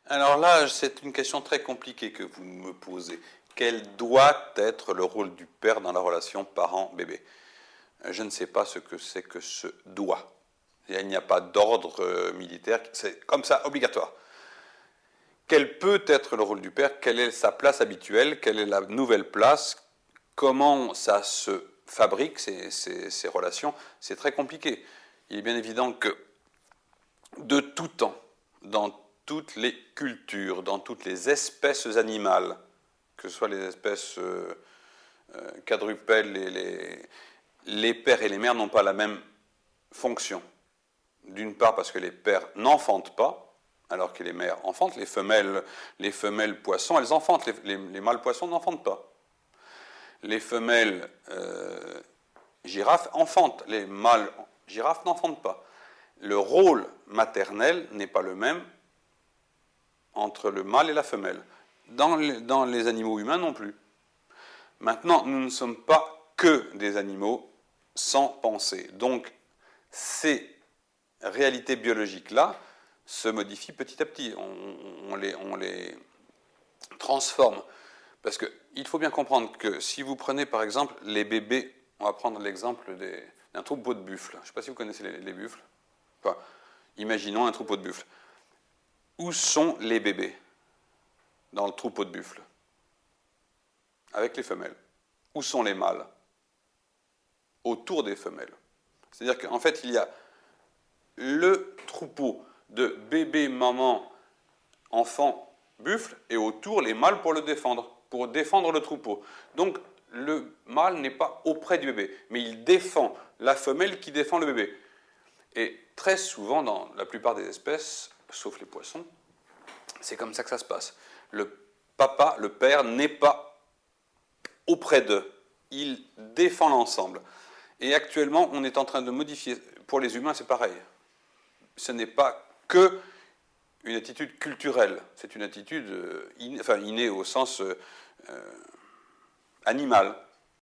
Alors là, c'est une question très compliquée que vous me posez. Quel doit être le rôle du père dans la relation parent-bébé? Je ne sais pas ce que c'est que ce doit. Il n'y a pas d'ordre militaire, c'est comme ça obligatoire. Quel peut être le rôle du père? Quelle est sa place habituelle? Quelle est la nouvelle place? Comment ça se fabrique, ces relations? C'est très compliqué. Il est bien évident que de tout temps, dans toutes les cultures, dans toutes les espèces animales, que ce soit les espèces quadrupèdes, les pères et les mères n'ont pas la même fonction. D'une part parce que les pères n'enfantent pas, alors que les mères enfantent. Les femelles poissons, elles enfantent. Les mâles poissons n'enfantent pas. Les femelles girafes enfantent. Les mâles girafes n'enfantent pas. Le rôle maternel n'est pas le même entre le mâle et la femelle. Dans les animaux humains non plus. Maintenant, nous ne sommes pas que des animaux sans pensée. Donc, ces réalités biologiques-là se modifient petit à petit. On les transforme. Parce qu'il faut bien comprendre que si vous prenez par exemple les bébés, on va prendre l'exemple d'un troupeau de buffles. Je ne sais pas si vous connaissez les buffles. Enfin, imaginons un troupeau de buffles. Où sont les bébés dans le troupeau de buffles? Avec les femelles. Où sont les mâles? Autour des femelles. C'est-à-dire qu'en fait, il y a le troupeau de bébés, mamans, enfants, buffles, et autour les mâles pour défendre le troupeau. Donc, le mâle n'est pas auprès du bébé, mais il défend la femelle qui défend le bébé. Et très souvent, dans la plupart des espèces, sauf les poissons, c'est comme ça que ça se passe. Le papa, le père, n'est pas auprès d'eux. Il défend l'ensemble. Et actuellement, on est en train de modifier. Pour les humains, c'est pareil. Ce n'est pas que une attitude culturelle. C'est une attitude innée au sens animal.